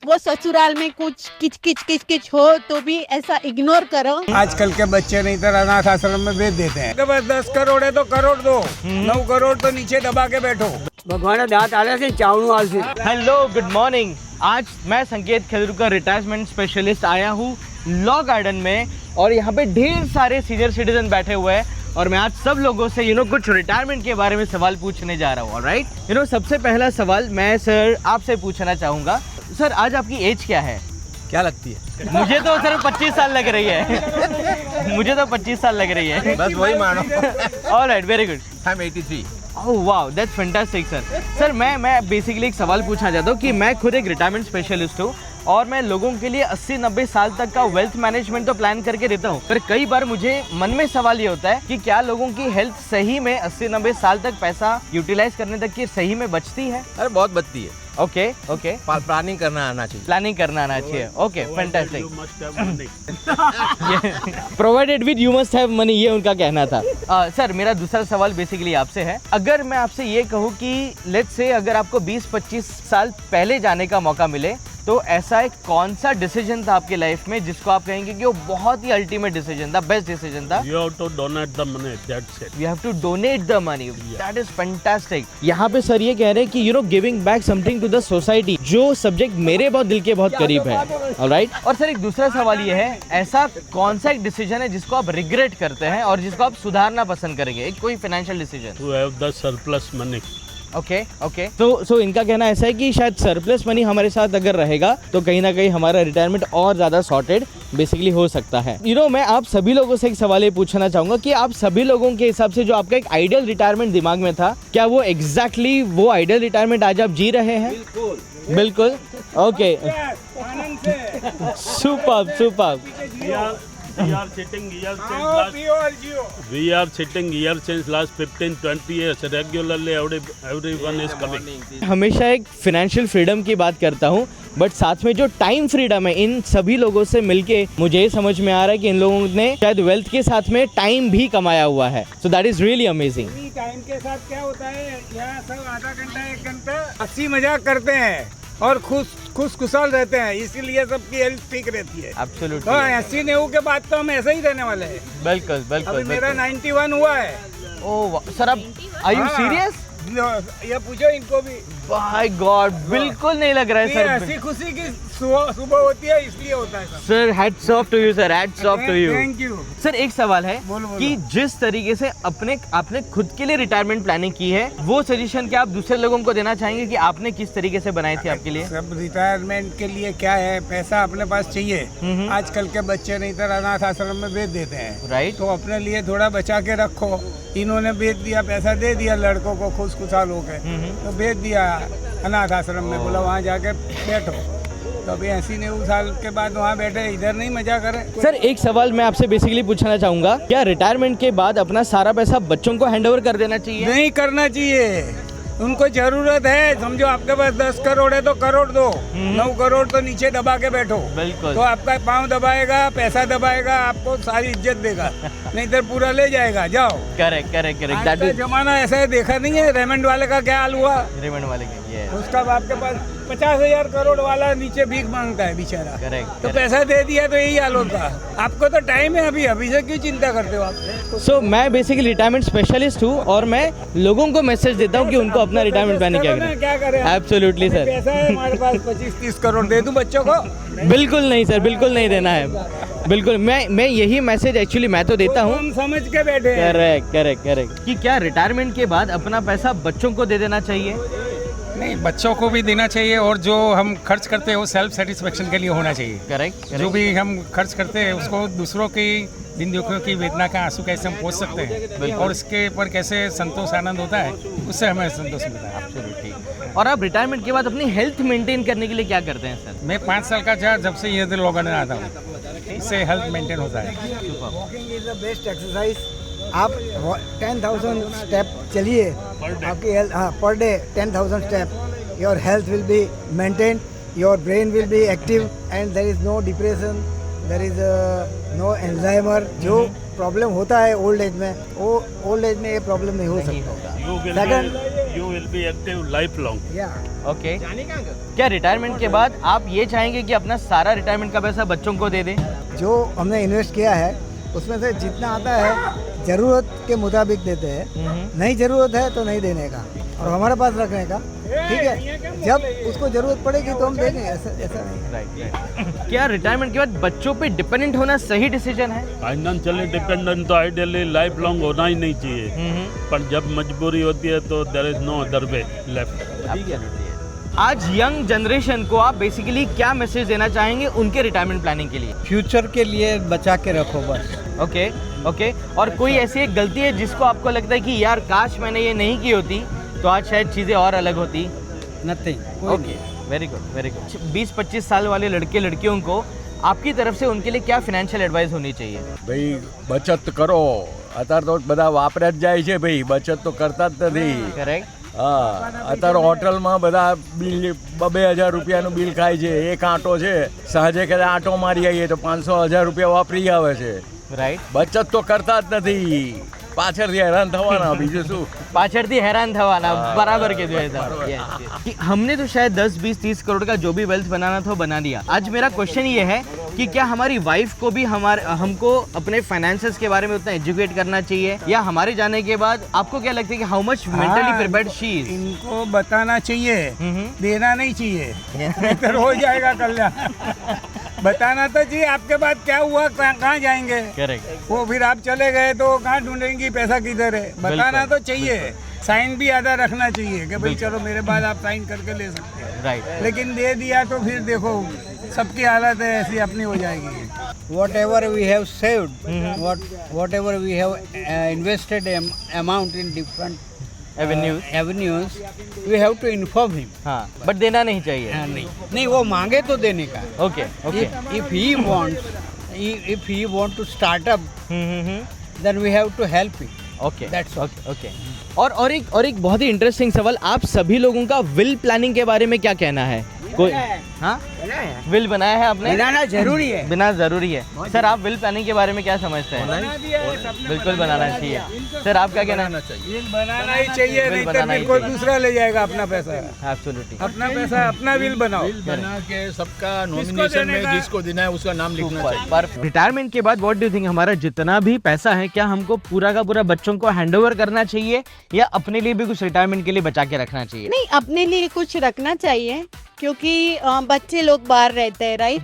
वो ससुराल में कुछ किच किच हो तो भी ऐसा इग्नोर करो। आजकल के बच्चे नहीं तो अनाथ आश्रम में भेज देते हैं। बस 10 करोड़ है तो करोड़ दो, 9 करोड़ तो नीचे दबा के बैठो। भगवान दांत आले से चावू आल से। Hello good morning. आज मैं संकेत खेलरूकर रिटायरमेंट स्पेशलिस्ट आया हूँ लॉ गार्डन में और यहाँ पे ढेर सारे सीनियर सिटीजन बैठे हुए हैं और मैं आज सब लोगों से कुछ रिटायरमेंट के बारे में सवाल पूछने जा रहा हूँ। राइट सबसे पहला सवाल मैं सर आपसे पूछना चाहूँगा। सर आज आपकी एज क्या है? क्या लगती है? मुझे तो सर 25 साल लग रही है। मुझे तो 25 साल लग रही है। बस वही मानो। Alright, very good. I am 83। Oh wow, that's fantastic sir. Sir मैं बेसिकली एक सवाल पूछना चाहता हूँ कि मैं खुद एक रिटायरमेंट स्पेशलिस्ट हूँ और मैं लोगों के लिए 80-90 साल तक का वेल्थ मैनेजमेंट तो प्लान करके देता हूँ, पर कई बार मुझे मन में सवाल ये होता है कि क्या लोगों की हेल्थ सही में 80-90 साल तक पैसा यूटिलाइज करने तक की सही में बचती है? अरे बहुत बचती है। ओके प्लानिंग करना आना चाहिए। प्लानिंग करना आना चाहिए। Okay fantastic. Provided with you must have money, ये उनका कहना था। सर मेरा दूसरा सवाल बेसिकली आपसे है। अगर मैं आपसे ये कहूँ कि लेट्स से अगर आपको 20-25 साल पहले जाने का मौका मिले तो ऐसा एक कौन सा डिसीजन था आपकी लाइफ में जिसको आप कहेंगे कि वो बहुत ही अल्टीमेट डिसीजन था, बेस्ट डिसीजन था? You have to donate the money, that's it. You have to donate the money. That is fantastic. यहाँ पे सर ये कह रहे हैं कि giving back something to the society, जो सब्जेक्ट मेरे बहुत दिल के बहुत करीब है। ऑलराइट। और सर एक दूसरा सवाल ये है, ऐसा कौन सा एक डिसीजन है जिसको आप रिग्रेट करते हैं और जिसको आप सुधारना पसंद करेंगे? एक कोई financial decision. To have the surplus money. Okay तो इनका कहना ऐसा है कि शायद सरप्लस मनी हमारे साथ अगर रहेगा तो कहीं ना कहीं हमारा रिटायरमेंट और ज़्यादा सॉर्टेड बेसिकली हो सकता है। मैं आप सभी लोगों से एक सवाल ये पूछना चाहूँगा कि आप सभी लोगों के हिसाब से जो आपका एक आइडियल रिटायरमेंट दिमाग में था, क्या वो एग्जैक्टली वो आइडियल रिटायरमेंट आज आप जी रहे हैं? बिल्कुल। Okay, superb. We are sitting here since last 15-20 years. Regularly everyone is coming. हमेशा एक फाइनेंशियल फ्रीडम की बात करता हूँ, बट साथ में जो टाइम फ्रीडम है, इन सभी लोगों से मिलके मुझे ये समझ में आ रहा है कि इन लोगों ने शायद वेल्थ के साथ में टाइम भी कमाया हुआ है। So that is really amazing. Time के साथ क्या होता है, यहाँ सब आधा घंटा 1 घंटा हंसी मजाक करते हैं और खुशहाल रहते हैं, इसीलिए सबकी हेल्थ ठीक रहती है। एब्सोल्युटली। 80-90 के बाद तो हम ऐसे ही रहने वाले हैं। बिल्कुल। अभी मेरा 91 हुआ है। ओह सर, अब आर यू सीरियस? ये पूछो इनको भी। बाय गॉड, बिल्कुल नहीं लग रहा है सर। हंसी खुशी की सुबह होती है, इसलिए होता है सर। Hats off to you sir, hats off to you. Thank you sir. एक सवाल है बोलो। कि जिस तरीके से आपने खुद के लिए रिटायरमेंट प्लानिंग की है, वो सजेशन क्या आप दूसरे लोगों को देना चाहेंगे कि आपने किस तरीके से बनाई थी आपके लिए? सब रिटायरमेंट के लिए क्या है, पैसा अपने पास चाहिए। आजकल के बच्चे नहीं तो अनाथ आश्रम में भेज देते हैं। राइट। तो अपने लिए थोड़ा बचा के रखो। इन्होंने भेज दिया, पैसा दे दिया लड़कों को खुशहाल हो गए, तो भेज दिया अनाथ आश्रम में, बोला वहाँ जाके बैठो। तो अभी 80-90 साल के बाद वहाँ बैठे, इधर नहीं मजा करें। सर एक सवाल मैं आपसे बेसिकली पूछना चाहूंगा, क्या रिटायरमेंट के बाद अपना सारा पैसा बच्चों को हैंड ओवर कर देना चाहिए? नहीं करना चाहिए, उनको जरूरत है। समझो आपके पास 10 करोड़ है तो करोड़ दो, 9 करोड़ तो नीचे दबा के बैठो। बिल्कुल। तो आपका पाँव दबाएगा, पैसा दबाएगा, आपको सारी इज्जत देगा, नहीं तो पूरा ले जाएगा। जाओ। करेक्ट। आज का जमाना ऐसा है, देखा नहीं है रेमंड वाले का क्या हाल हुआ? रेमंड वाले के उसका आपके पास 50,000 करोड़ वाला नीचे भीख मांगता है बेचारा। करेक्ट। तो पैसा दे दिया तो यही हाल होता। आपको तो टाइम है, अभी से क्यों चिंता करते हो आप? सो मैं बेसिकली रिटायरमेंट स्पेशलिस्ट हूँ और मैं लोगों को मैसेज देता हूँ कि उनको अपना रिटायरमेंट प्लान क्या करें। Absolutely sir. पैसा है हमारे पास 25-30 करोड़, दे दूं बच्चों को? बिल्कुल नहीं सर, बिल्कुल नहीं देना है। बिल्कुल, मैं यही मैसेज एक्चुअली मैं तो देता हूँ। हम समझ के बैठे हैं। करेक्ट कि क्या रिटायरमेंट के बाद अपना पैसा बच्चों को दे देना चाहिए? नहीं, बच्चों को भी देना चाहिए और जो हम खर्च करते हैं वो सेल्फ सेटिस्फेक्शन के लिए होना चाहिए। करेक्ट। जो भी हम खर्च करते हैं उसको दूसरों की दिन दुखियों की वेदना का आंसू कैसे हम पोंछ सकते हैं और इसके ऊपर कैसे संतोष आनंद होता है, उससे हमें संतोष मिलता है। एब्सोल्युटली। और आप रिटायरमेंट के बाद अपनी हेल्थ मेंटेन करने के लिए क्या करते हैं सर? मैं 5 साल का था जब से ये लॉ गार्डन आता हूँ, इससे हेल्थ मेंटेन होता है। Walking is the best exercise. आप 10,000 स्टेप चलिए, आपकी health per day 10,000 step, your health will be maintain, your brain will be active and there is no depression, there is no Alzheimer. जो problem होता है old age में, वो old age में ये प्रॉब्लम नहीं हो सकता। You will be active lifelong. Okay क्या रिटायरमेंट के बाद आप ये चाहेंगे कि अपना सारा रिटायरमेंट का पैसा बच्चों को दे दें? जो हमने इन्वेस्ट किया है उसमें से जितना आता है ज़रूरत के मुताबिक देते हैं, नहीं ज़रूरत है तो नहीं देने का और हमारे पास रखने का, ठीक है। जब उसको ज़रूरत पड़ेगी तो हम देंगे, ऐसा नहीं। राइट। क्या रिटायरमेंट के बाद बच्चों पे डिपेंडेंट होना सही डिसीजन है? फाइनेंशियली डिपेंडेंट तो आइडियली लाइफ लॉन्ग होना ही नहीं चाहिए, पर जब मजबूरी होती है तो there is no other way left. आज यंग जनरेशन को आप बेसिकली क्या मैसेज देना चाहेंगे उनके रिटायरमेंट प्लानिंग के लिए? फ्यूचर के लिए बचा के रखो बस। ओके ओके और कोई ऐसी एक गलती है जिसको आपको लगता है कि यार काश मैंने ये नहीं की होती तो आज शायद चीज़ें और अलग होती? Nothing. Okay very good very good. 20-25 साल वाले लड़के लड़कियों को आपकी तरफ से उनके लिए क्या ફાઇનાન્શિયલ એડવાઇસ હોની चाहिए? ભાઈ બચત કરો. અત્યારે તો બધા વાપરે જ જાય છે ભાઈ, બચત તો કરતા જ નથી. કરેક્ટ. હા, અત્યારે હોટલમાં બધા બિલ 2,000 રૂપિયાનું બિલ ખાય છે. એક આંટો છે, સાંજે કદાચ આંટો મારી આવીએ તો 500-1000 રૂપિયા વાપરી આવે છે. રાઈટ. બચત તો કરતા જ નથી, પાછળથી હેરાન થવાના, બીજું શું. पाछड़ती हैरान थवाना बराबर के जो है कि हमने तो शायद 10-20-30 करोड़ का जो भी वेल्थ बनाना था वो बना दिया। आज मेरा क्वेश्चन ये है कि क्या हमारी वाइफ को भी हमको अपने फाइनेंसेस के बारे में उतना एजुकेट करना चाहिए, या हमारे जाने के बाद आपको क्या लगता है कि how much mentally prepared she is? इनको बताना चाहिए, देना नहीं चाहिए, बेहतर हो जाएगा कल्याण। बताना तो चाहिए, आपके बाद क्या हुआ, कहाँ जाएंगे, करेक्ट। वो फिर आप चले गए तो कहाँ ढूंढेंगी, पैसा किधर है। बताना तो चाहिए, साइन भी आधा रखना चाहिए कि भाई चलो मेरे बाद आप साइन करके ले सकते हैं, राइट। लेकिन दे दिया तो फिर देखो सबकी हालत है ऐसी अपनी हो जाएगी। whatever we have saved, whatever we have invested amount in different avenues, we have to inform him. हाँ बट देना नहीं चाहिए। नहीं वो मांगे तो देने का। Okay okay If he want to start up, then we have to help him. Okay That's all. Okay okay और एक बहुत ही इंटरेस्टिंग सवाल, आप सभी लोगों का विल प्लानिंग के बारे में क्या कहना है? कोई हाँ विल बनाया है आपने? बनाना जरूरी है। बिना जरूरी है। सर आप विल प्लानिंग के बारे में क्या समझते हैं? बिल्कुल बनाना चाहिए। सर आप क्या कहना है? बिल बनाना ही चाहिए, नहीं तो फिर कोई दूसरा ले जाएगा अपना पैसा। एब्सोल्युटली अपना पैसा अपना बिल बनाओ, बना के सबका नॉमिनेशन में जिसको देना है उसका नाम लिखना चाहिए। पर रिटायरमेंट के बाद व्हाट डू यू थिंक, हमारा जितना भी पैसा है क्या हमको पूरा का पूरा बच्चों को हैंडओवर करना चाहिए, या अपने लिए भी कुछ रिटायरमेंट के लिए बचा के रखना चाहिए? नहीं, अपने लिए कुछ रखना चाहिए, क्योंकि बच्चे लोग बाहर रहते हैं, राइट?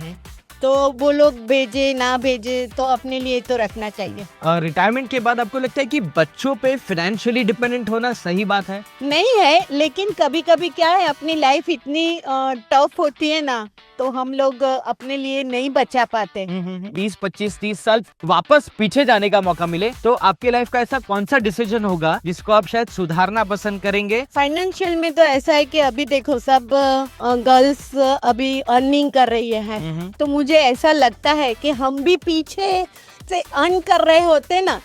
तो वो लोग भेजे ना भेजे तो अपने लिए तो रखना चाहिए। रिटायरमेंट के बाद आपको लगता है कि बच्चों पे फाइनेंशियली डिपेंडेंट होना सही बात है? नहीं है, लेकिन कभी कभी क्या है, अपनी लाइफ इतनी टफ होती है ना, तो हम लोग अपने लिए नहीं बचा पाते। 20-25-30 साल वापस पीछे जाने का मौका मिले तो आपकी लाइफ का ऐसा कौन सा डिसीजन होगा जिसको आप शायद सुधारना पसंद करेंगे? फाइनेंशियल में तो ऐसा है कि अभी देखो सब गर्ल्स अभी अर्निंग कर रही है, तो मुझे ऐसा लगता है कि हम भी पीछे से अर्न कर रहे होते ना,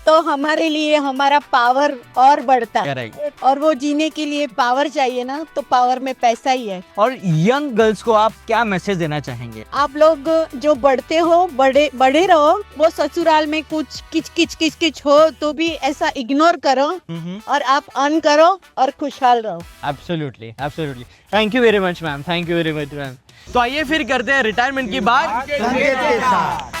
तो हमारे लिए हमारा पावर और बढ़ता। Correct. और वो जीने के लिए पावर चाहिए ना, तो पावर में पैसा ही है। और यंग गर्ल्स को आप क्या मैसेज देना चाहेंगे? आप लोग जो बढ़ते हो, बड़े रहो, वो ससुराल में कुछ किच हो तो भी ऐसा इग्नोर करो और आप अर्न करो और खुशहाल रहो। Absolutely absolutely. Thank you very much ma'am, thank you very much ma'am. तो आइए फिर करते हैं रिटायरमेंट की बात।